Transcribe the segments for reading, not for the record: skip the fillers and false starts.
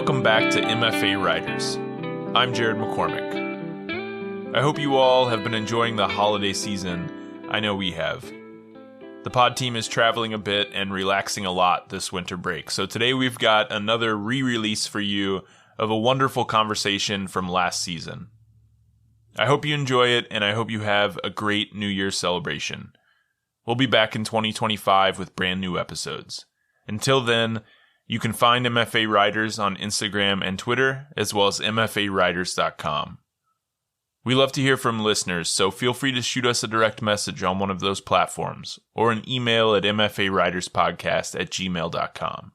Welcome back to MFA Writers. I'm Jared McCormick. I hope you all have been enjoying the holiday season. I know we have. The pod team is traveling a bit and relaxing a lot this winter break, so today we've got another re-release for you of a wonderful conversation from last season. I hope you enjoy it, and I hope you have a great New Year's celebration. We'll be back in 2025 with brand new episodes. Until then, you can find MFA Writers on Instagram and Twitter, as well as mfawriters.com. We love to hear from listeners, so feel free to shoot us a direct message on one of those platforms, or an email at mfawriterspodcast@gmail.com.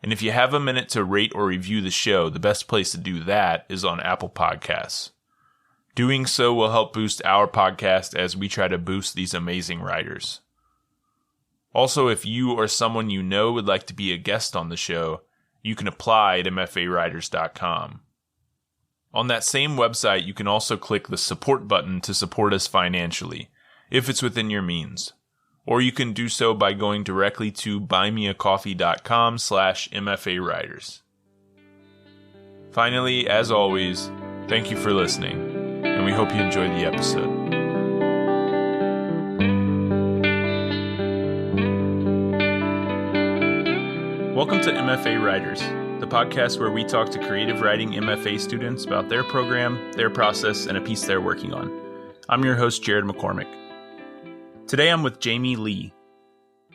And if you have a minute to rate or review the show, the best place to do that is on Apple Podcasts. Doing so will help boost our podcast as we try to boost these amazing writers. Also, if you or someone you know would like to be a guest on the show, you can apply at mfawriters.com. On that same website, you can also click the support button to support us financially, if it's within your means. Or you can do so by going directly to buymeacoffee.com/mfawriters. Finally, as always, thank you for listening, and we hope you enjoy the episode. Welcome to MFA Writers, the podcast where we talk to creative writing MFA students about their program, their process, and a piece they're working on. I'm your host, Jared McCormick. Today I'm with Jamie Lee.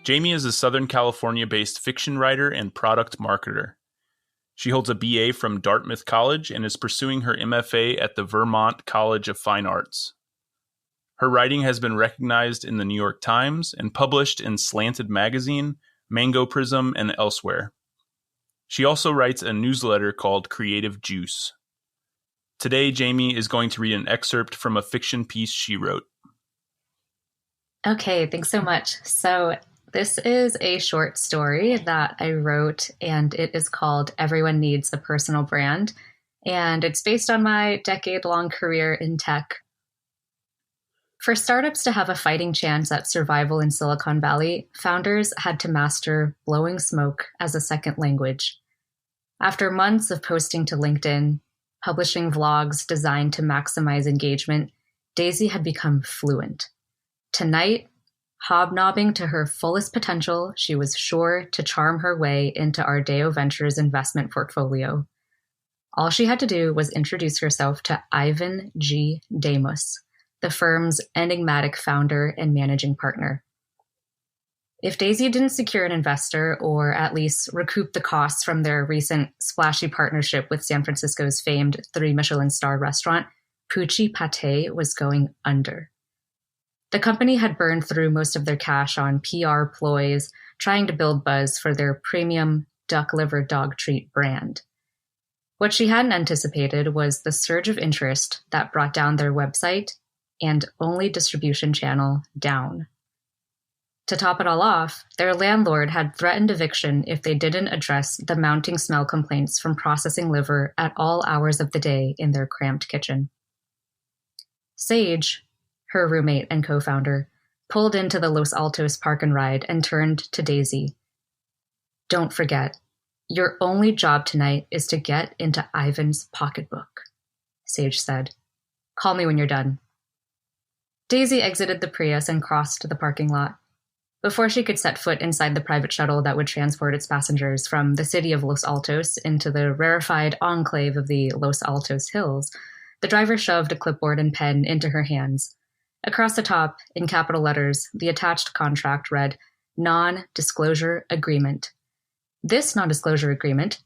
Jamie is a Southern California-based fiction writer and product marketer. She holds a BA from Dartmouth College and is pursuing her MFA at the Vermont College of Fine Arts. Her writing has been recognized in the New York Times and published in Slanted Magazine, Mango Prism, and elsewhere. She also writes a newsletter called Creative Juice. Today, Jamie is going to read an excerpt from a fiction piece she wrote. Okay, thanks so much. So this is a short story that I wrote, and it is called Everyone Needs a Personal Brand, and it's based on my decade-long career in tech. For startups to have a fighting chance at survival in Silicon Valley, founders had to master blowing smoke as a second language. After months of posting to LinkedIn, publishing vlogs designed to maximize engagement, Daisy had become fluent. Tonight, hobnobbing to her fullest potential, she was sure to charm her way into Ardeo Ventures' investment portfolio. All she had to do was introduce herself to Ivan G. Damos, the firm's enigmatic founder and managing partner. If Daisy didn't secure an investor or at least recoup the costs from their recent splashy partnership with San Francisco's famed 3-Michelin star restaurant, Poochie Pate was going under. The company had burned through most of their cash on PR ploys, trying to build buzz for their premium duck liver dog treat brand. What she hadn't anticipated was the surge of interest that brought down their website and only distribution channel down. To top it all off, their landlord had threatened eviction if they didn't address the mounting smell complaints from processing liver at all hours of the day in their cramped kitchen. Sage, her roommate and co-founder, pulled into the Los Altos park and ride and turned to Daisy. "Don't forget, your only job tonight is to get into Ivan's pocketbook," Sage said. "Call me when you're done." Daisy exited the Prius and crossed the parking lot. Before she could set foot inside the private shuttle that would transport its passengers from the city of Los Altos into the rarefied enclave of the Los Altos Hills, the driver shoved a clipboard and pen into her hands. Across the top, in capital letters, the attached contract read, "Non-Disclosure Agreement." This non-disclosure agreement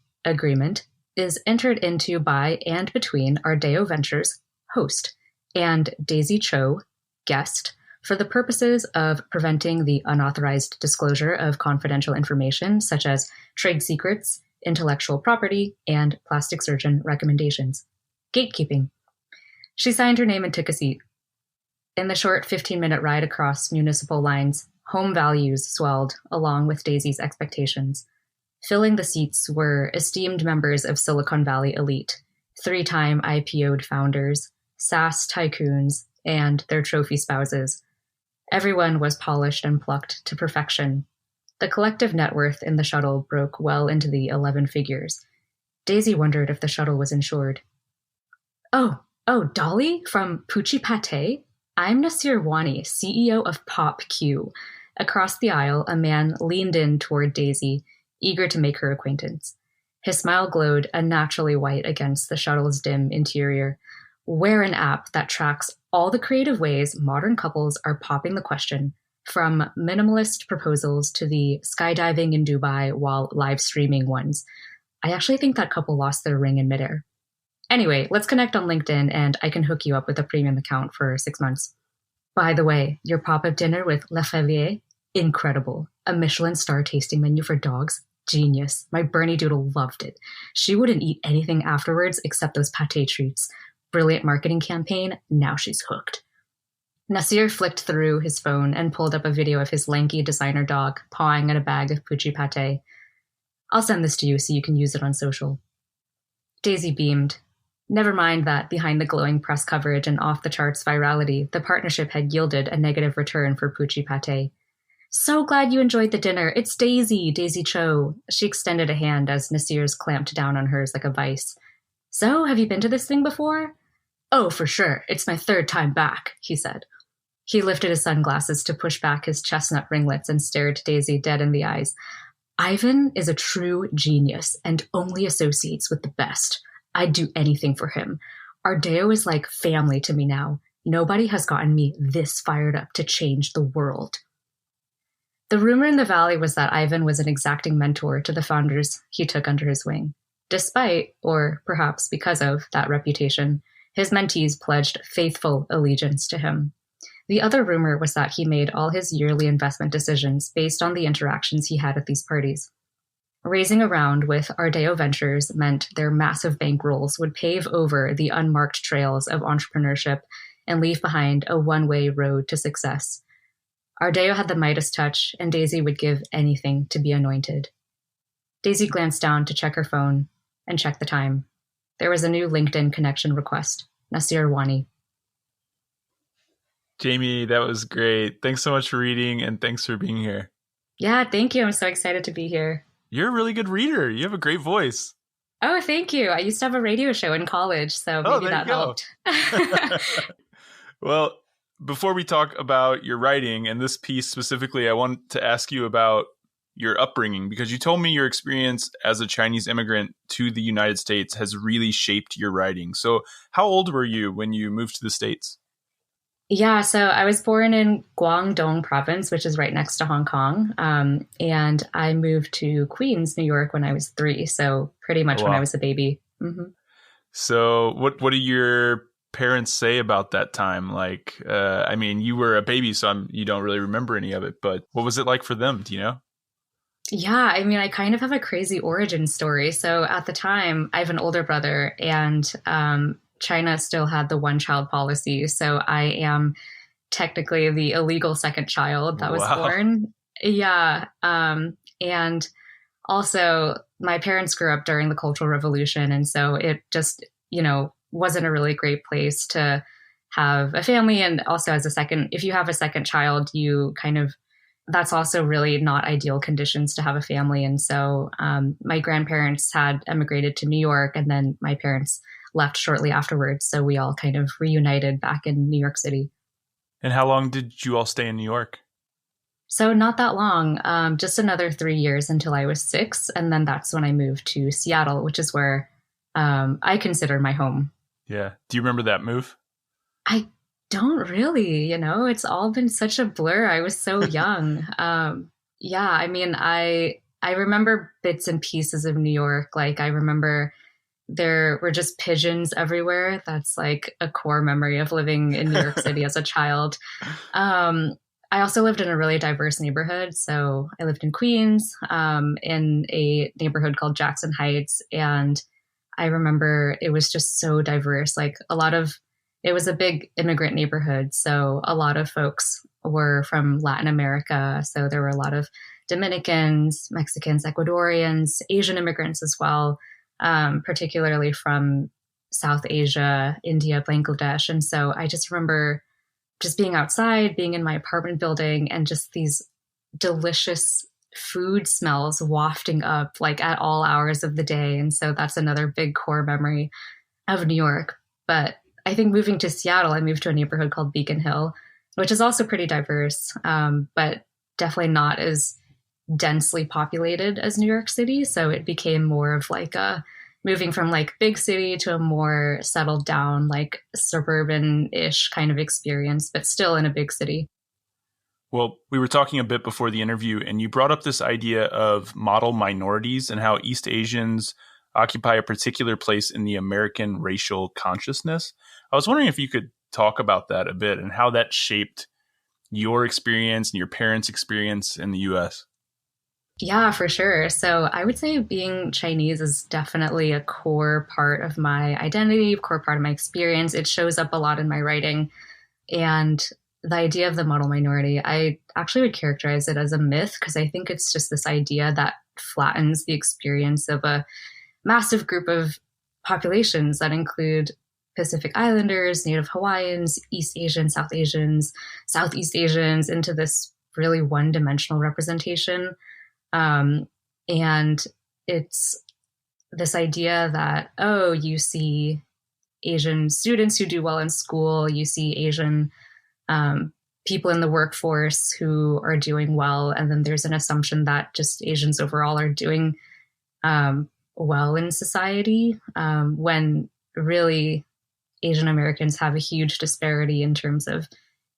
is entered into by and between Ardeo Ventures, host, and Daisy Cho, guest, for the purposes of preventing the unauthorized disclosure of confidential information such as trade secrets, intellectual property, and plastic surgeon recommendations. Gatekeeping. She signed her name and took a seat. In the short 15-minute ride across municipal lines, home values swelled along with Daisy's expectations. Filling the seats were esteemed members of Silicon Valley elite, 3-time IPO'd founders, SaaS tycoons, and their trophy spouses. Everyone was polished and plucked to perfection. The collective net worth in the shuttle broke well into the 11 figures. Daisy wondered if the shuttle was insured. Oh, Dolly from Poochie Pate? I'm Nasir Wani, CEO of Pop Q. Across the aisle, a man leaned in toward Daisy, eager to make her acquaintance. His smile glowed unnaturally white against the shuttle's dim interior. We're an app that tracks all the creative ways modern couples are popping the question, from minimalist proposals to the skydiving in Dubai while live streaming ones. I actually think that couple lost their ring in midair. Anyway, let's connect on LinkedIn and I can hook you up with a premium account for 6 months. By the way, your pop-up dinner with Le Favier? Incredible. A Michelin star tasting menu for dogs? Genius. My Bernie Doodle loved it. She wouldn't eat anything afterwards except those pate treats. Brilliant marketing campaign. Now she's hooked. Nasir flicked through his phone and pulled up a video of his lanky designer dog pawing at a bag of Poochie Pate. I'll send this to you so you can use it on social. Daisy beamed. Never mind that behind the glowing press coverage and off-the-charts virality, the partnership had yielded a negative return for Poochie Pate. So glad you enjoyed the dinner. It's Daisy Cho. She extended a hand as Nasir's clamped down on hers like a vice. So, have you been to this thing before? Oh, for sure. It's my 3rd time back, he said. He lifted his sunglasses to push back his chestnut ringlets and stared Daisy dead in the eyes. Ivan is a true genius and only associates with the best. I'd do anything for him. Ardeo is like family to me now. Nobody has gotten me this fired up to change the world. The rumor in the valley was that Ivan was an exacting mentor to the founders he took under his wing. Despite, or perhaps because of, that reputation, his mentees pledged faithful allegiance to him. The other rumor was that he made all his yearly investment decisions based on the interactions he had at these parties. Raising a round with Ardeo Ventures meant their massive bankrolls would pave over the unmarked trails of entrepreneurship and leave behind a one-way road to success. Ardeo had the Midas touch, and Daisy would give anything to be anointed. Daisy glanced down to check her phone and check the time. There was a new LinkedIn connection request. Nasir Wani. Jamie, that was great. Thanks so much for reading, and thanks for being here. Yeah, thank you. I'm so excited to be here. You're a really good reader. You have a great voice. Oh, thank you. I used to have a radio show in college, so maybe that helped. Well, before we talk about your writing and this piece specifically, I want to ask you about your upbringing, because you told me your experience as a Chinese immigrant to the United States has really shaped your writing. So how old were you when you moved to the States? Yeah, so I was born in Guangdong province, which is right next to Hong Kong. And I moved to Queens, New York when I was 3. So pretty much when I was a baby. Mm-hmm. So what do your parents say about that time? Like, I mean, you were a baby, so you don't really remember any of it, but what was it like for them? Do you know? Yeah, I mean, I kind of have a crazy origin story. So at the time, I have an older brother, and China still had the one-child policy. So I am technically the illegal second child that was born. Yeah. And also, my parents grew up during the Cultural Revolution. And so it just, wasn't a really great place to have a family. And also if you have a second child, that's also really not ideal conditions to have a family. And so my grandparents had emigrated to New York, and then my parents left shortly afterwards. So we all kind of reunited back in New York City. And how long did you all stay in New York? So not that long, just another 3 years until I was 6. And then that's when I moved to Seattle, which is where I consider my home. Yeah. Do you remember that move? I don't really, it's all been such a blur. I was so young. Yeah, I mean, I remember bits and pieces of New York. Like I remember there were just pigeons everywhere. That's like a core memory of living in New York City as a child. I also lived in a really diverse neighborhood. So I lived in Queens, in a neighborhood called Jackson Heights. And I remember it was just so diverse. Like it was a big immigrant neighborhood. So a lot of folks were from Latin America. So there were a lot of Dominicans, Mexicans, Ecuadorians, Asian immigrants as well, particularly from South Asia, India, Bangladesh. And so I just remember just being outside, being in my apartment building, and just these delicious food smells wafting up like at all hours of the day. And so that's another big core memory of New York. But I think moving to Seattle, I moved to a neighborhood called Beacon Hill, which is also pretty diverse, but definitely not as densely populated as New York City. So it became more of like a moving from like big city to a more settled down, like suburban-ish kind of experience, but still in a big city. Well, we were talking a bit before the interview, and you brought up this idea of model minorities and how East Asians occupy a particular place in the American racial consciousness. I was wondering if you could talk about that a bit and how that shaped your experience and your parents' experience in the U.S. Yeah, for sure. So I would say being Chinese is definitely a core part of my identity, a core part of my experience. It shows up a lot in my writing. And the idea of the model minority, I actually would characterize it as a myth because I think it's just this idea that flattens the experience of a massive group of populations that include Pacific Islanders, Native Hawaiians, East Asians, South Asians, Southeast Asians into this really one-dimensional representation. And it's this idea that, oh, you see Asian students who do well in school, you see Asian people in the workforce who are doing well, and then there's an assumption that just Asians overall are doing well in society, when really Asian Americans have a huge disparity in terms of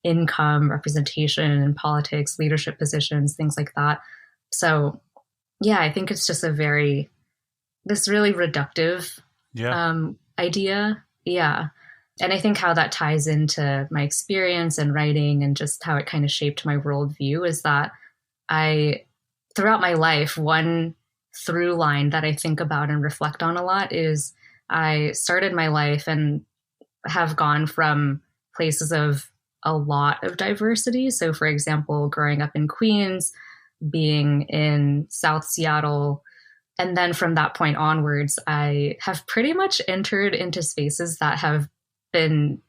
income, representation in politics, leadership positions, things like that. So, yeah, I think it's just this really reductive idea. Yeah. And I think how that ties into my experience and writing and just how it kind of shaped my worldview is that throughout my life, one through line that I think about and reflect on a lot is I started my life and have gone from places of a lot of diversity. So, for example, growing up in Queens, being in South Seattle. And then from that point onwards, I have pretty much entered into spaces that have been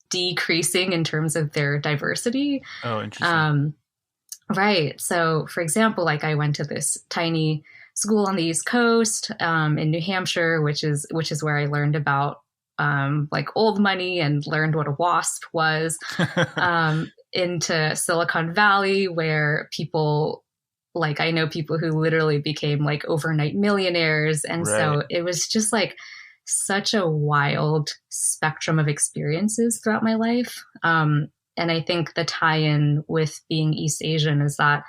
decreasing in terms of their diversity. Oh, interesting. Right. So, for example, like I went to this tiny school on the East Coast in New Hampshire, which is where I learned about like old money and learned what a WASP was, into Silicon Valley, where people, like I know people who literally became like overnight millionaires. And so it was just like such a wild spectrum of experiences throughout my life. And I think the tie-in with being East Asian is that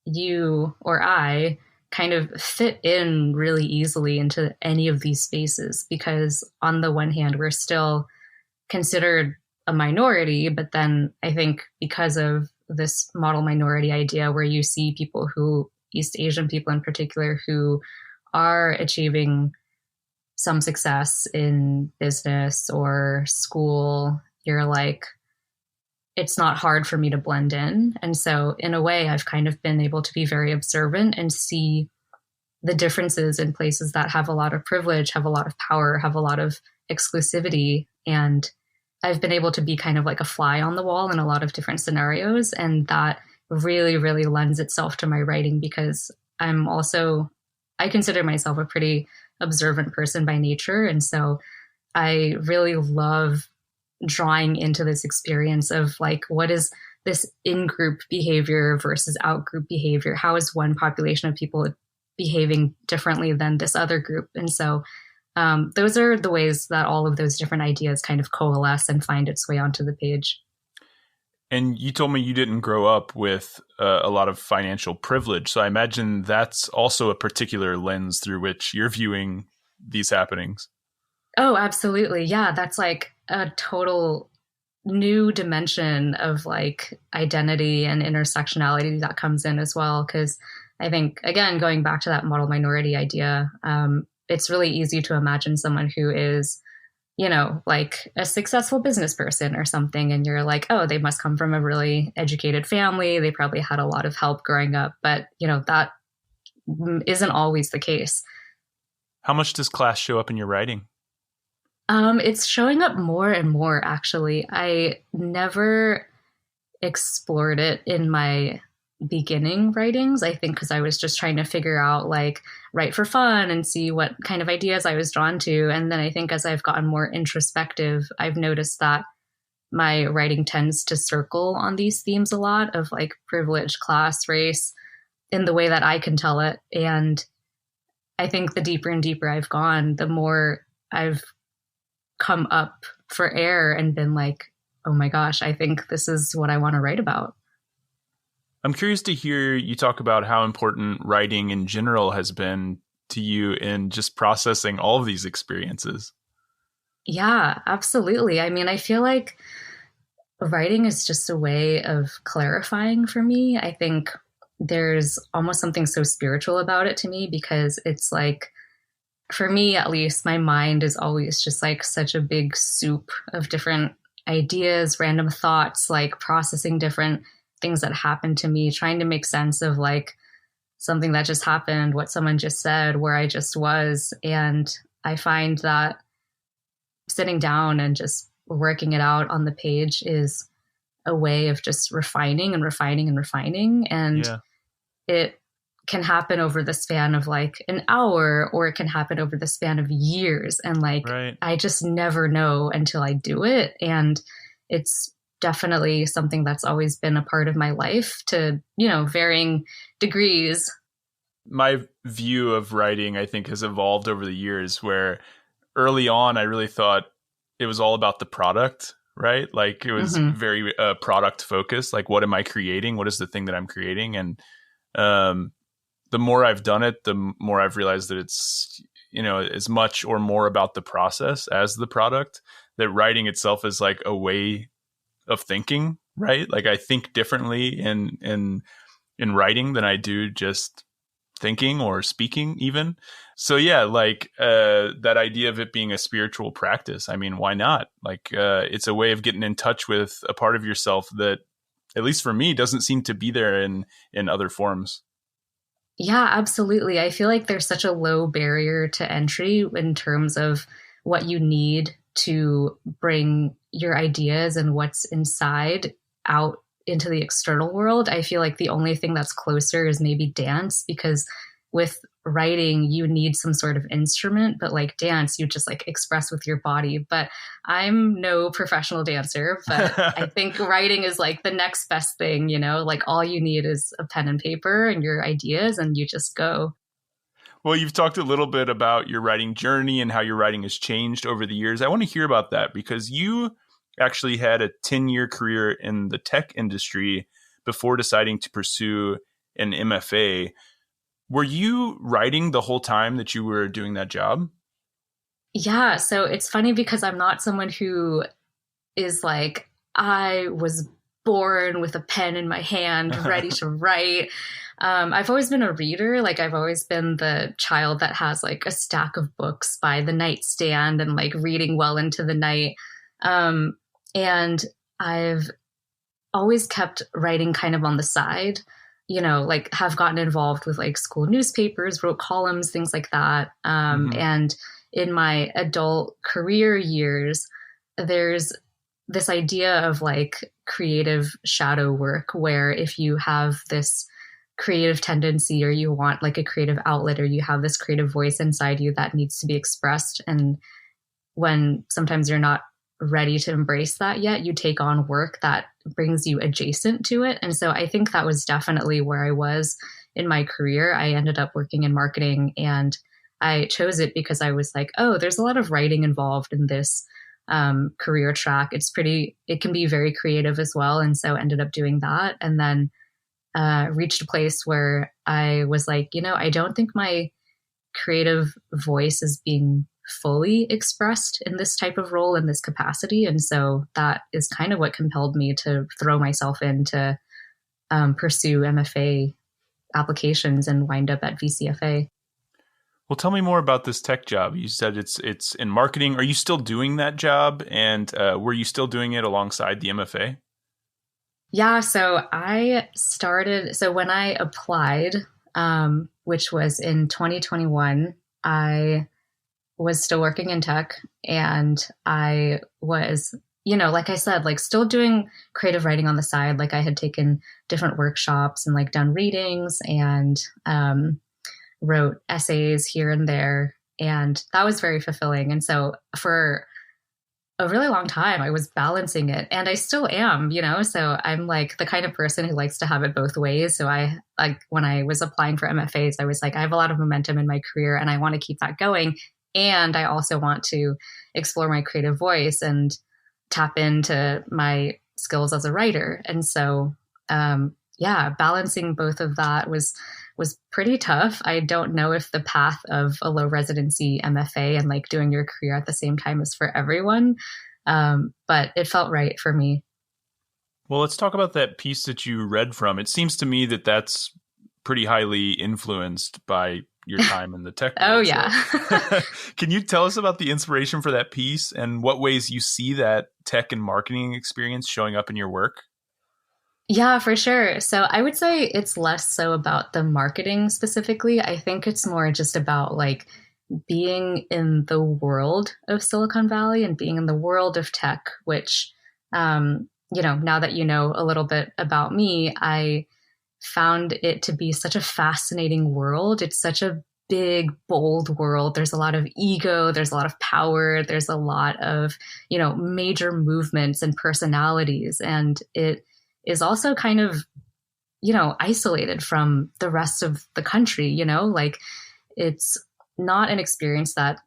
you or I kind of fit in really easily into any of these spaces, because on the one hand, we're still considered a minority, but then I think because of this model minority idea where you see people East Asian people in particular, who are achieving some success in business or school, you're like, it's not hard for me to blend in. And so in a way, I've kind of been able to be very observant and see the differences in places that have a lot of privilege, have a lot of power, have a lot of exclusivity. And I've been able to be kind of like a fly on the wall in a lot of different scenarios. And that really, really lends itself to my writing, because I consider myself a pretty observant person by nature. And so I really love drawing into this experience of like, what is this in-group behavior versus out-group behavior? How is one population of people behaving differently than this other group? And so those are the ways that all of those different ideas kind of coalesce and find its way onto the page. And you told me you didn't grow up with a lot of financial privilege. So I imagine that's also a particular lens through which you're viewing these happenings. Oh, absolutely. Yeah, that's like a total new dimension of like identity and intersectionality that comes in as well. Because I think, again, going back to that model minority idea, it's really easy to imagine someone who is, like a successful business person or something. And you're like, oh, they must come from a really educated family. They probably had a lot of help growing up. But, that isn't always the case. How much does class show up in your writing? It's showing up more and more, actually. I never explored it in my beginning writings, I think, because I was just trying to figure out like write for fun and see what kind of ideas I was drawn to. And then I think as I've gotten more introspective, I've noticed that my writing tends to circle on these themes a lot of like privilege, class, race, in the way that I can tell it. And I think the deeper and deeper I've gone, the more I've come up for air and been like, oh my gosh, I think this is what I want to write about. I'm curious to hear you talk about how important writing in general has been to you in just processing all of these experiences. Yeah, absolutely. I mean, I feel like writing is just a way of clarifying for me. I think there's almost something so spiritual about it to me because it's like, for me at least, my mind is always just like such a big soup of different ideas, random thoughts, like processing different things that happened to me, trying to make sense of like something that just happened, what someone just said, where I just was. And I find that sitting down and just working it out on the page is a way of just refining and refining and refining. And it can happen over the span of like an hour, or it can happen over the span of years. And like, I just never know until I do it. And it's definitely something that's always been a part of my life to, you know, varying degrees. My view of writing, I think, has evolved over the years, where early on, I really thought it was all about the product, right? Like it was very product focused. Like, what am I creating? What is the thing that I'm creating? And the more I've done it, the more I've realized that it's, you know, as much or more about the process as the product, that writing itself is like a way of thinking, right? Like I think differently in writing than I do just thinking or speaking even. So yeah, like that idea of it being a spiritual practice. I mean, why not? Like it's a way of getting in touch with a part of yourself that, at least for me, doesn't seem to be there in other forms. Yeah, absolutely. I feel like there's such a low barrier to entry in terms of what you need to bring your ideas and what's inside out into the external world. I feel like the only thing that's closer is maybe dance, because with writing, you need some sort of instrument, but like dance, you just like express with your body. But I'm no professional dancer, but I think writing is like the next best thing, you know, like all you need is a pen and paper and your ideas and you just go. Well, you've talked a little bit about your writing journey and how your writing has changed over the years. I want to hear about that because you actually had a 10-year career in the tech industry before deciding to pursue an MFA. Were you writing the whole time that you were doing that job? Yeah. So it's funny because I'm not someone who is like, I was born with a pen in my hand, ready to write. I've always been a reader. Like I've always been the child that has like a stack of books by the nightstand and like reading well into the night. And I've always kept writing kind of on the side, you know, like have gotten involved with like school newspapers, wrote columns, things like that. And in my adult career years, there's this idea of like creative shadow work, where if you have this creative tendency or you want like a creative outlet or you have this creative voice inside you that needs to be expressed, and when sometimes you're not ready to embrace that yet, you take on work that brings you adjacent to it. And so I think that was definitely where I was in my career. I ended up working in marketing, and I chose it because I was like, oh, there's a lot of writing involved in this career track. It can be very creative as well. And so ended up doing that, and then reached a place where I was like, you know, I don't think my creative voice is being fully expressed in this type of role, in this capacity. And so that is kind of what compelled me to throw myself in to pursue MFA applications and wind up at VCFA. Well, tell me more about this tech job. You said it's in marketing. Are you still doing that job? And were you still doing it alongside the MFA? Yeah, so when I applied, which was in 2021, I was still working in tech, and I was, like I said, like still doing creative writing on the side. Like I had taken different workshops and like done readings and wrote essays here and there. And that was very fulfilling. And so for a really long time, I was balancing it, and I still am, so I'm like the kind of person who likes to have it both ways. So I like when I was applying for MFAs, I was like, I have a lot of momentum in my career and I want to keep that going. And I also want to explore my creative voice and tap into my skills as a writer. And so, balancing both of that was pretty tough. I don't know if the path of a low residency MFA and like doing your career at the same time is for everyone. But it felt right for me. Well, let's talk about that piece that you read from. It seems to me that that's pretty highly influenced by your time in the tech world. Oh, yeah. So, can you tell us about the inspiration for that piece and what ways you see that tech and marketing experience showing up in your work? Yeah, for sure. So I would say it's less so about the marketing specifically. I think it's more just about like being in the world of Silicon Valley and being in the world of tech, which, now that you know a little bit about me, I found it to be such a fascinating world. It's such a big, bold world. There's a lot of ego. There's a lot of power. There's a lot of, major movements and personalities. And it is also kind of, isolated from the rest of the country, like it's not an experience that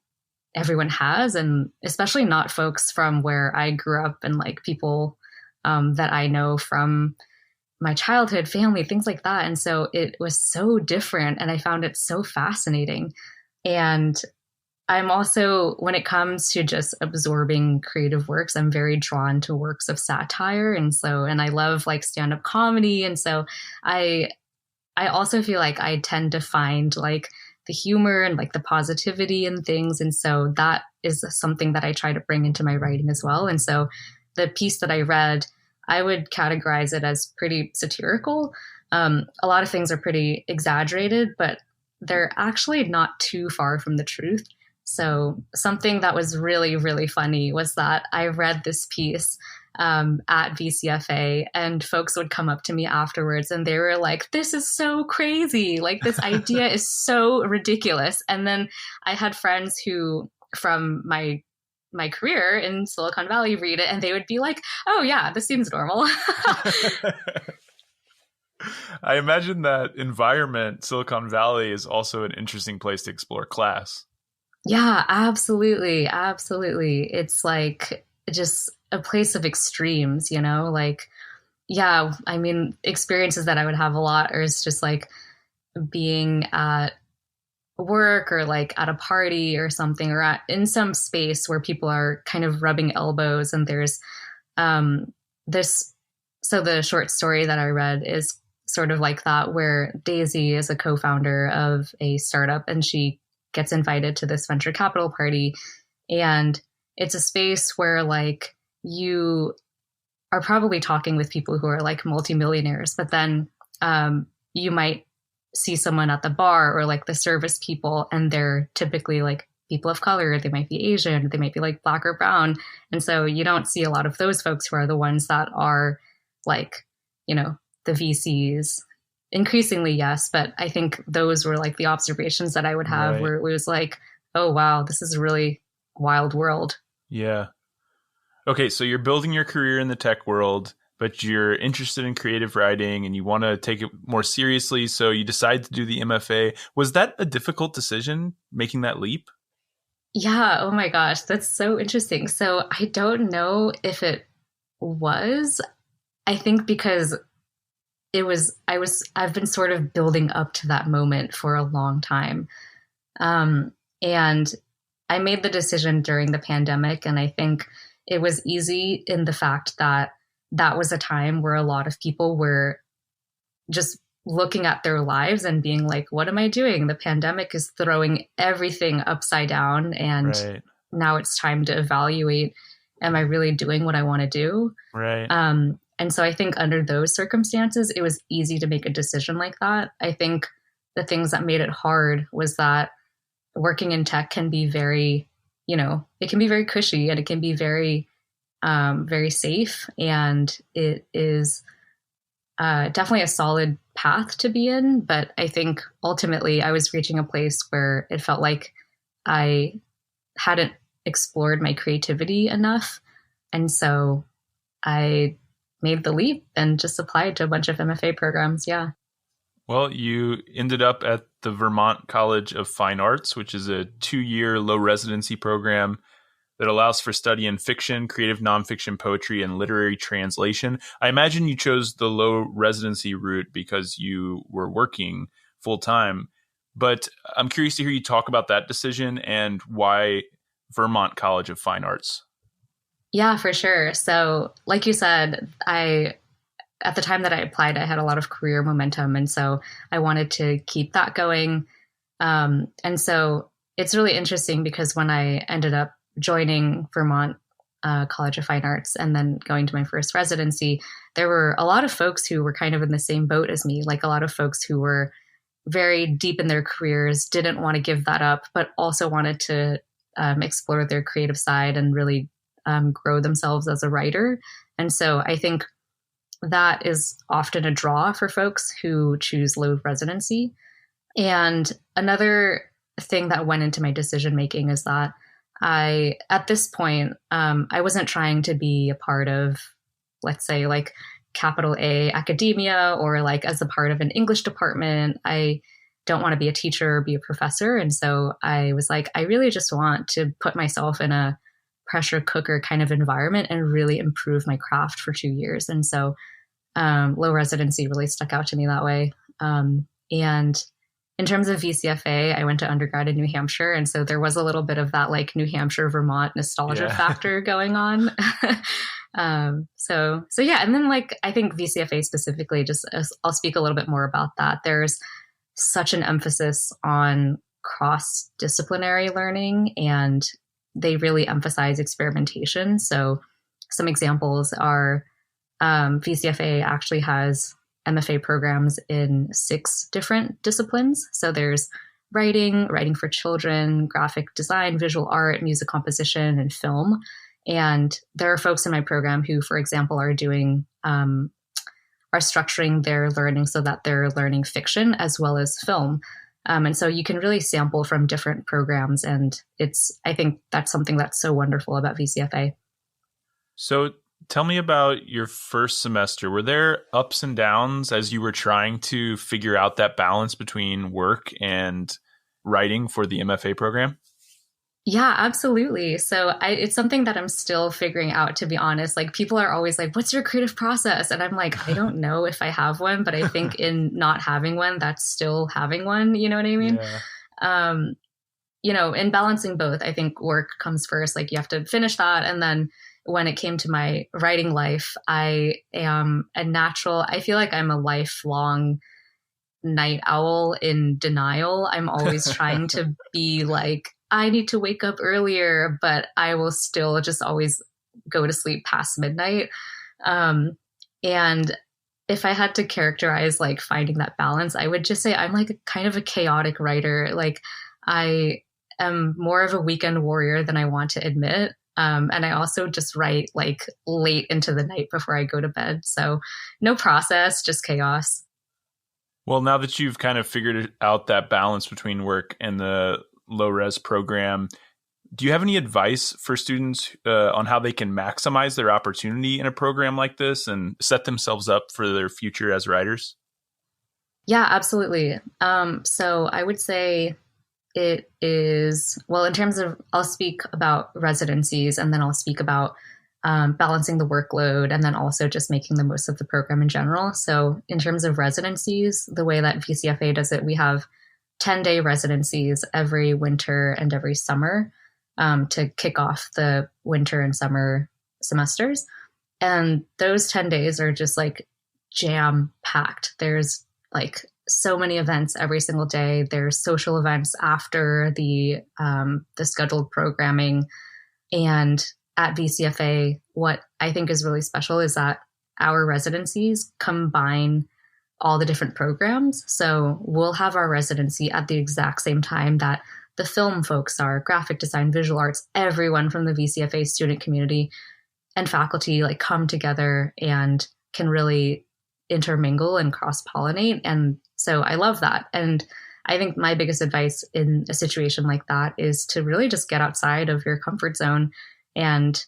everyone has. And especially not folks from where I grew up and like people that I know from my childhood, family, things like that. And so it was so different and I found it so fascinating. And I'm also, when it comes to just absorbing creative works, I'm very drawn to works of satire. And I love like stand-up comedy. And so I also feel like I tend to find like the humor and like the positivity in things. And so that is something that I try to bring into my writing as well. And so the piece that I read, I would categorize it as pretty satirical. A lot of things are pretty exaggerated, but they're actually not too far from the truth. So something that was really, really funny was that I read this piece at VCFA and folks would come up to me afterwards and they were like, this is so crazy. Like this idea is so ridiculous. And then I had friends who from my career in Silicon Valley read it and they would be like, oh yeah, this seems normal. I imagine that environment, Silicon Valley, is also an interesting place to explore class. Yeah, absolutely. Absolutely. It's like just a place of extremes, like, yeah, I mean, experiences that I would have a lot is just like being at work or like at a party or something or in some space where people are kind of rubbing elbows and there's this. So the short story that I read is sort of like that, where Daisy is a co-founder of a startup and she gets invited to this venture capital party. And it's a space where like you are probably talking with people who are like multimillionaires, but then you might see someone at the bar or like the service people, and they're typically like people of color. They might be Asian, they might be like Black or brown. And so you don't see a lot of those folks who are the ones that are like, the VCs. Increasingly, yes. But I think those were like the observations that I would have Right. where it was like, oh, wow, this is a really wild world. Yeah. Okay, so you're building your career in the tech world, but you're interested in creative writing and you want to take it more seriously. So you decide to do the MFA. Was that a difficult decision, making that leap? Yeah. Oh my gosh. That's so interesting. So I don't know if it was. I think because I've been sort of building up to that moment for a long time. And I made the decision during the pandemic. And I think it was easy in the fact that that was a time where a lot of people were just looking at their lives and being like, what am I doing? The pandemic is throwing everything upside down. And Right. now it's time to evaluate, am I really doing what I want to do? Right. And so I think under those circumstances, it was easy to make a decision like that. I think the things that made it hard was that working in tech can be very, it can be very cushy and it can be very very safe, and it is definitely a solid path to be in. But I think ultimately I was reaching a place where it felt like I hadn't explored my creativity enough. And so I made the leap and just applied to a bunch of MFA programs. Yeah. Well, you ended up at the Vermont College of Fine Arts, which is a 2-year low residency program that allows for study in fiction, creative nonfiction, poetry, and literary translation. I imagine you chose the low residency route because you were working full time, but I'm curious to hear you talk about that decision and why Vermont College of Fine Arts. Yeah, for sure. So like you said, at the time that I applied, I had a lot of career momentum. And so I wanted to keep that going. And so it's really interesting because when I ended up joining Vermont College of Fine Arts and then going to my first residency, there were a lot of folks who were kind of in the same boat as me, like a lot of folks who were very deep in their careers, didn't want to give that up, but also wanted to explore their creative side and really grow themselves as a writer. And so I think that is often a draw for folks who choose low residency. And another thing that went into my decision making is that at this point, I wasn't trying to be a part of, let's say, like capital A academia or like as a part of an English department. I don't want to be a teacher or be a professor. And so I was like, I really just want to put myself in a pressure cooker kind of environment and really improve my craft for 2 years. And so low residency really stuck out to me that way. And in terms of VCFA, I went to undergrad in New Hampshire. And so there was a little bit of that like New Hampshire, Vermont nostalgia factor going on. So yeah. And then like, I think VCFA specifically, just I'll speak a little bit more about that. There's such an emphasis on cross-disciplinary learning, and they really emphasize experimentation. So some examples are VCFA actually has MFA programs in 6 different disciplines. So there's writing for children, graphic design, visual art, music composition, and film. And there are folks in my program who, for example, are structuring their learning so that they're learning fiction as well as film. And so you can really sample from different programs. And I think that's something that's so wonderful about VCFA. So tell me about your first semester. Were there ups and downs as you were trying to figure out that balance between work and writing for the MFA program? Yeah, absolutely. So it's something that I'm still figuring out, to be honest. Like people are always like, what's your creative process? And I'm like, I don't know if I have one, but I think in not having one, that's still having one. You know what I mean? Yeah. In balancing both, I think work comes first. Like you have to finish that. And then when it came to my writing life, I feel like I'm a lifelong night owl in denial. I'm always trying to be like, I need to wake up earlier, but I will still just always go to sleep past midnight. And if I had to characterize like finding that balance, I would just say I'm like kind of a chaotic writer. Like I am more of a weekend warrior than I want to admit. And I also just write like late into the night before I go to bed. So no process, just chaos. Well, now that you've kind of figured out that balance between work and the low res program, do you have any advice for students on how they can maximize their opportunity in a program like this and set themselves up for their future as writers? Yeah, absolutely. So I would say it is, well, in terms of, I'll speak about residencies and then I'll speak about balancing the workload and then also just making the most of the program in general. So in terms of residencies, the way that VCFA does it, we have 10-day residencies every winter and every summer to kick off the winter and summer semesters. And those 10 days are just like jam packed. There's like so many events every single day. There's social events after the scheduled programming. And at VCFA, what I think is really special is that our residencies combine all the different programs. So we'll have our residency at the exact same time that the film folks are, graphic design, visual arts, everyone from the VCFA student community. and faculty like come together and can really intermingle and cross-pollinate. And so I love that. And I think my biggest advice in a situation like that is to really just get outside of your comfort zone and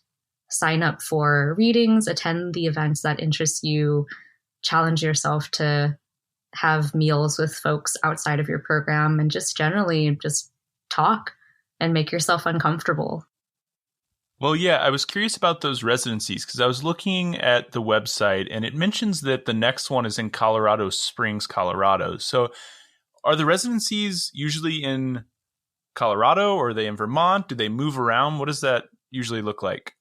sign up for readings, attend the events that interest you, challenge yourself to have meals with folks outside of your program, and just generally just talk and make yourself uncomfortable. Well, yeah, I was curious about those residencies because I was looking at the website and it mentions that the next one is in Colorado Springs, Colorado. So are the residencies usually in Colorado or are they in Vermont? Do they move around? What does that usually look like?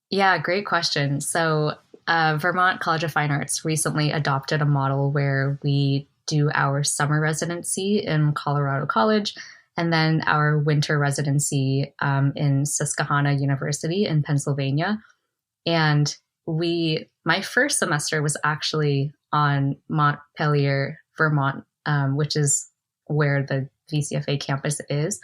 Yeah, great question. So Vermont College of Fine Arts recently adopted a model where we do our summer residency in Colorado College and then our winter residency in Susquehanna University in Pennsylvania. And my first semester was actually on Montpelier, Vermont, which is where the VCFA campus is.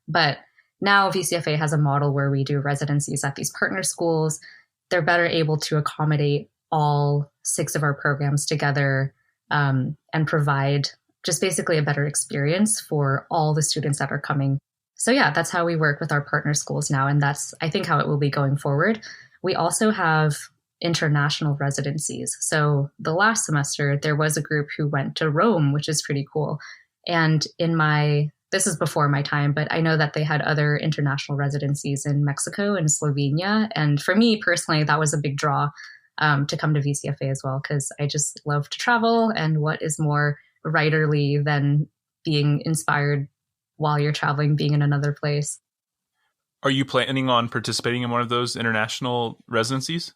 But now VCFA has a model where we do residencies at these partner schools. They're better able to accommodate all 6 of our programs together and provide just basically a better experience for all the students that are coming. So yeah, that's how we work with our partner schools now. And that's, I think, how it will be going forward. We also have international residencies. So the last semester, there was a group who went to Rome, which is pretty cool. And this is before my time, but I know that they had other international residencies in Mexico and Slovenia. And for me personally, that was a big draw to come to VCFA as well, because I just love to travel. And what is more writerly than being inspired while you're traveling, being in another place? Are you planning on participating in one of those international residencies?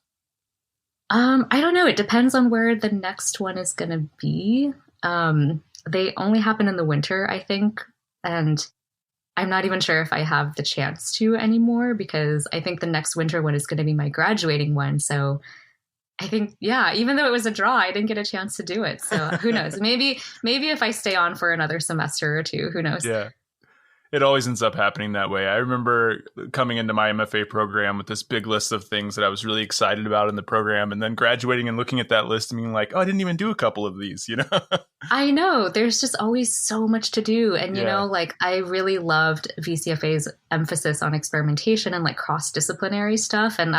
I don't know. It depends on where the next one is going to be. They only happen in the winter, I think. And I'm not even sure if I have the chance to anymore, because I think the next winter one is going to be my graduating one. So I think, yeah, even though it was a draw, I didn't get a chance to do it. So who knows? Maybe if I stay on for another semester or two, who knows? Yeah. It always ends up happening that way. I remember coming into my MFA program with this big list of things that I was really excited about in the program, and then graduating and looking at that list and being like, oh, I didn't even do a couple of these, you know? I know. There's just always so much to do. And, you know, like I really loved VCFA's emphasis on experimentation and like cross-disciplinary stuff. And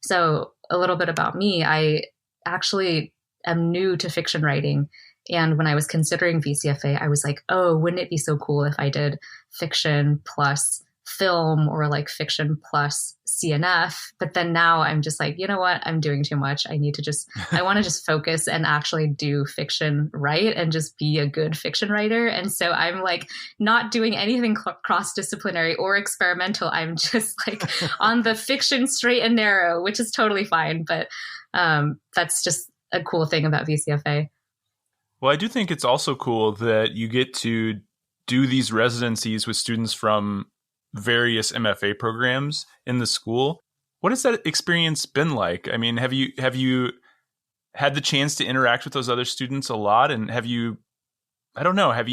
so a little bit about me, I actually am new to fiction writing. And when I was considering VCFA, I was like, oh, wouldn't it be so cool if I did fiction plus film or like fiction plus CNF? But then now I'm just like, you know what? I'm doing too much. I want to just focus and actually do fiction right and just be a good fiction writer. And so I'm like not doing anything cross-disciplinary or experimental. I'm just like on the fiction straight and narrow, which is totally fine. But that's just a cool thing about VCFA. Well, I do think it's also cool that you get to do these residencies with students from various MFA programs in the school. What has that experience been like? I mean, have you had the chance to interact with those other students a lot? And have you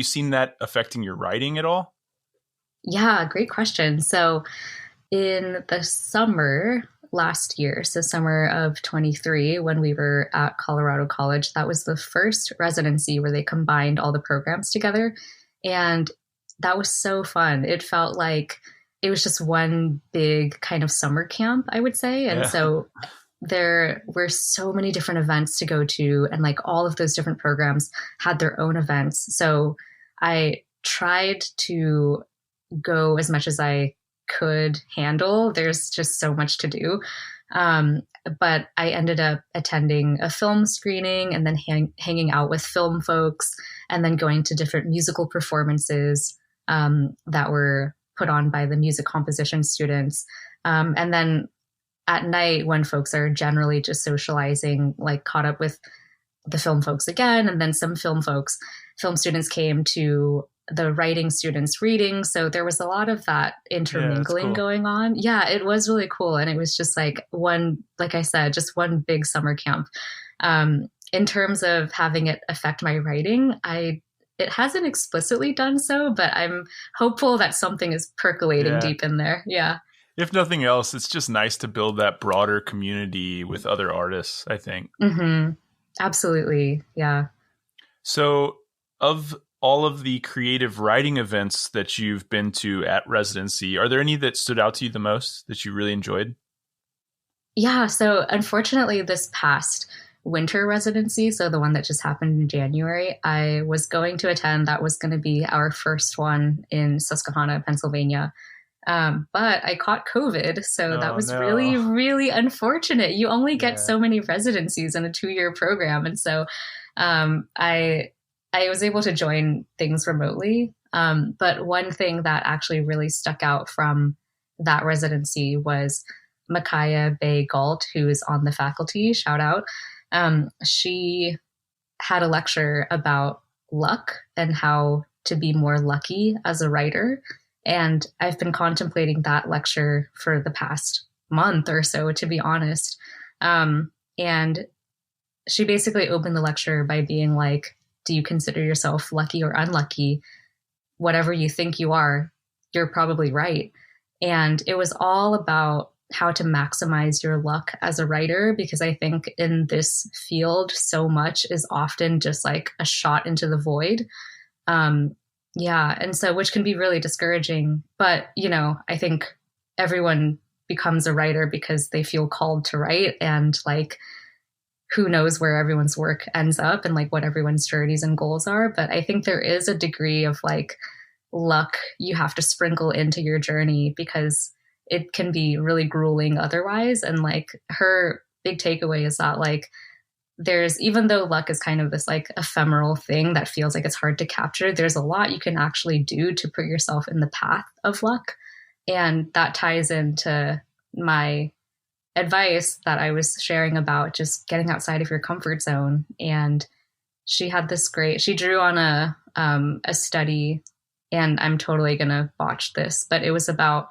seen that affecting your writing at all? Yeah, great question. So in the summer last year, so summer of 23, when we were at Colorado College, that was the first residency where they combined all the programs together. And that was so fun. It felt like it was just one big kind of summer camp, I would say. And so there were so many different events to go to, and like all of those different programs had their own events. So I tried to go as much as I could handle. There's just so much to do. But I ended up attending a film screening and then hanging out with film folks, and then going to different musical performances that were put on by the music composition students. And then at night, when folks are generally just socializing, like caught up with the film folks again. And then some film students came to the writing students reading. So there was a lot of that intermingling going on. Yeah, it was really cool. And it was just like like I said, just one big summer camp. In terms of having it affect my writing, it hasn't explicitly done so, but I'm hopeful that something is percolating deep in there. Yeah. If nothing else, it's just nice to build that broader community with other artists, I think. Mm-hmm. Absolutely. Yeah. So, of all of the creative writing events that you've been to at residency, are there any that stood out to you the most that you really enjoyed? Yeah. So unfortunately, this past winter residency, so the one that just happened in January, I was going to attend. That was going to be our first one in Susquehanna, Pennsylvania. But I caught COVID. So that Oh, was no. really, really unfortunate. You only get Yeah. so many residencies in a 2-year program. And so I was able to join things remotely. But one thing that actually really stuck out from that residency was Micaiah Bay Galt, who is on the faculty. Shout out. She had a lecture about luck and how to be more lucky as a writer. And I've been contemplating that lecture for the past month or so, to be honest. And she basically opened the lecture by being like, do you consider yourself lucky or unlucky? Whatever you think you are, you're probably right. And it was all about how to maximize your luck as a writer, because I think in this field, so much is often just like a shot into the void. Yeah. And so, which can be really discouraging. But, I think everyone becomes a writer because they feel called to write, and like, who knows where everyone's work ends up and like what everyone's journeys and goals are. But I think there is a degree of like luck you have to sprinkle into your journey, because it can be really grueling otherwise. And like, her big takeaway is that like, even though luck is kind of this like ephemeral thing that feels like it's hard to capture, there's a lot you can actually do to put yourself in the path of luck. And that ties into my advice that I was sharing about just getting outside of your comfort zone. And she drew on a study, and I'm totally going to botch this, but it was about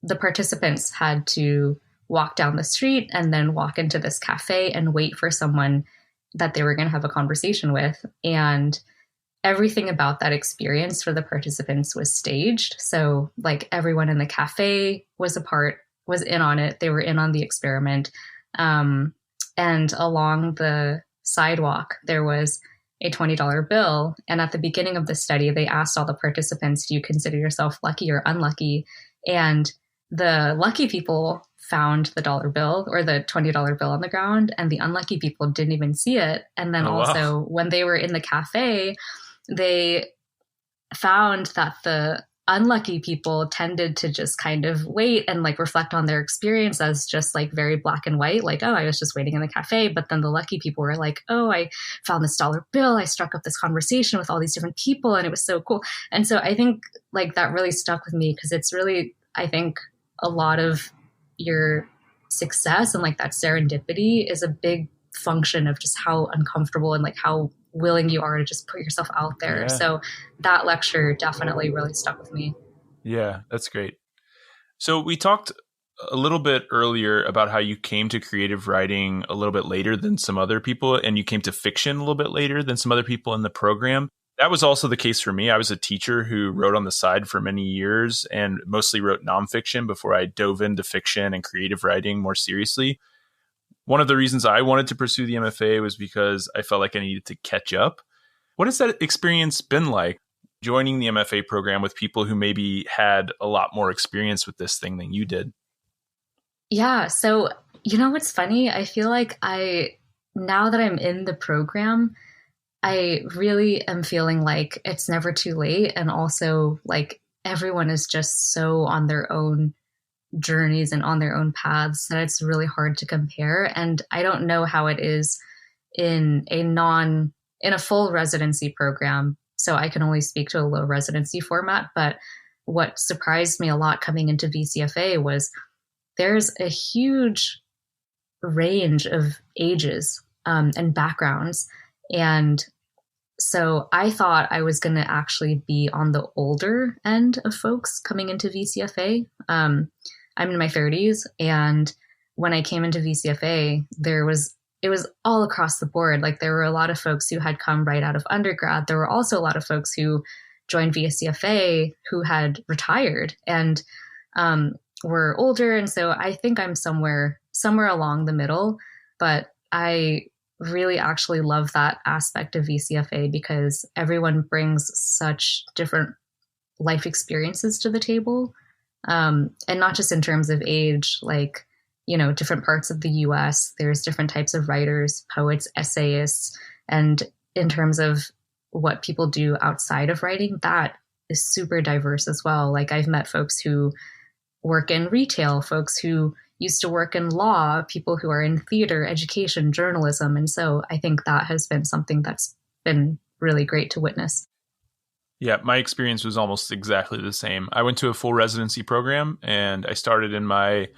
the participants had to walk down the street and then walk into this cafe and wait for someone that they were going to have a conversation with. And everything about that experience for the participants was staged. So like, everyone in the cafe was in on it. They were in on the experiment. And along the sidewalk, there was a $20 bill. And at the beginning of the study, they asked all the participants, do you consider yourself lucky or unlucky? And the lucky people found the dollar bill or the $20 bill on the ground, and the unlucky people didn't even see it. And then also, when they were in the cafe, they found that the unlucky people tended to just kind of wait and like reflect on their experience as just like very black and white, like, oh, I was just waiting in the cafe. But then the lucky people were like, oh, I found this dollar bill, I struck up this conversation with all these different people, and it was so cool. And so I think like that really stuck with me, because it's really, I think, a lot of your success and like that serendipity is a big function of just how uncomfortable and like how willing you are to just put yourself out there. Yeah. So that lecture definitely really stuck with me. Yeah, that's great. So we talked a little bit earlier about how you came to creative writing a little bit later than some other people, and you came to fiction a little bit later than some other people in the program. That was also the case for me. I was a teacher who wrote on the side for many years and mostly wrote nonfiction before I dove into fiction and creative writing more seriously. One of the reasons I wanted to pursue the MFA was because I felt like I needed to catch up. What has that experience been like, joining the MFA program with people who maybe had a lot more experience with this thing than you did? Yeah. So, what's funny? I feel like now that I'm in the program, I really am feeling like it's never too late. And also like, everyone is just so on their own journeys and on their own paths that it's really hard to compare. And I don't know how it is in a full residency program. So I can only speak to a low residency format. But what surprised me a lot coming into VCFA was there's a huge range of ages and backgrounds. And so I thought I was going to actually be on the older end of folks coming into VCFA. I'm in my 30s, and when I came into VCFA, it was all across the board. Like, there were a lot of folks who had come right out of undergrad. There were also a lot of folks who joined VCFA who had retired. And were older. And so I think I'm somewhere along the middle, but I really actually love that aspect of VCFA because everyone brings such different life experiences to the table. And not just in terms of age, like, different parts of the US, there's different types of writers, poets, essayists, and in terms of what people do outside of writing, that is super diverse as well. Like I've met folks who work in retail, folks who used to work in law, people who are in theater, education, journalism. And so I think that has been something that's been really great to witness. Yeah, my experience was almost exactly the same. I went to a full residency program and I started in my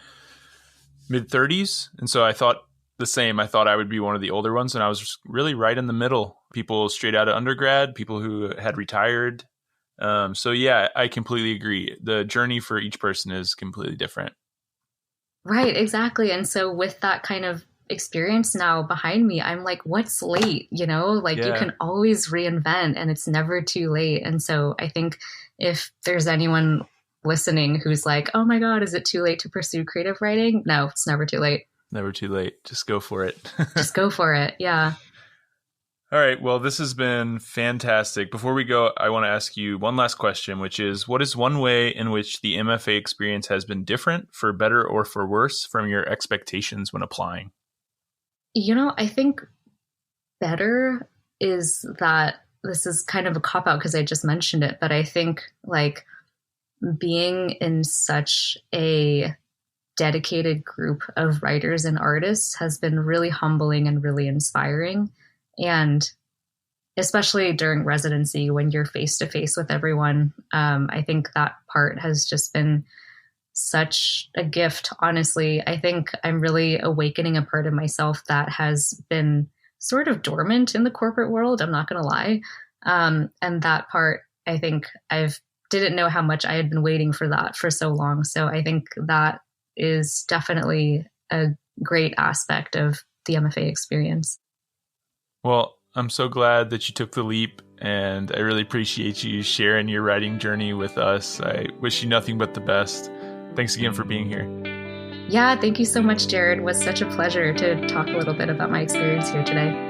mid-30s. And so I thought the same. I thought I would be one of the older ones. And I was really right in the middle. People straight out of undergrad, people who had retired. So yeah, I completely agree. The journey for each person is completely different. Right, exactly. And so with that kind of experience now behind me, I'm like, what's late? You can always reinvent and it's never too late. And so I think if there's anyone listening who's like, oh my God, is it too late to pursue creative writing? No, it's never too late. Never too late. Just go for it. Just go for it. Yeah. All right. Well, this has been fantastic. Before we go, I want to ask you one last question, which is, what is one way in which the MFA experience has been different, for better or for worse, from your expectations when applying? I think better is that this is kind of a cop-out because I just mentioned it, but I think like being in such a dedicated group of writers and artists has been really humbling and really inspiring. And especially during residency, when you're face to face with everyone, I think that part has just been such a gift. Honestly, I think I'm really awakening a part of myself that has been sort of dormant in the corporate world. I'm not going to lie. And that part, I think didn't know how much I had been waiting for that for so long. So I think that is definitely a great aspect of the MFA experience. Well, I'm so glad that you took the leap, and I really appreciate you sharing your writing journey with us. I wish you nothing but the best. Thanks again for being here. Yeah, thank you so much, Jared. It was such a pleasure to talk a little bit about my experience here today.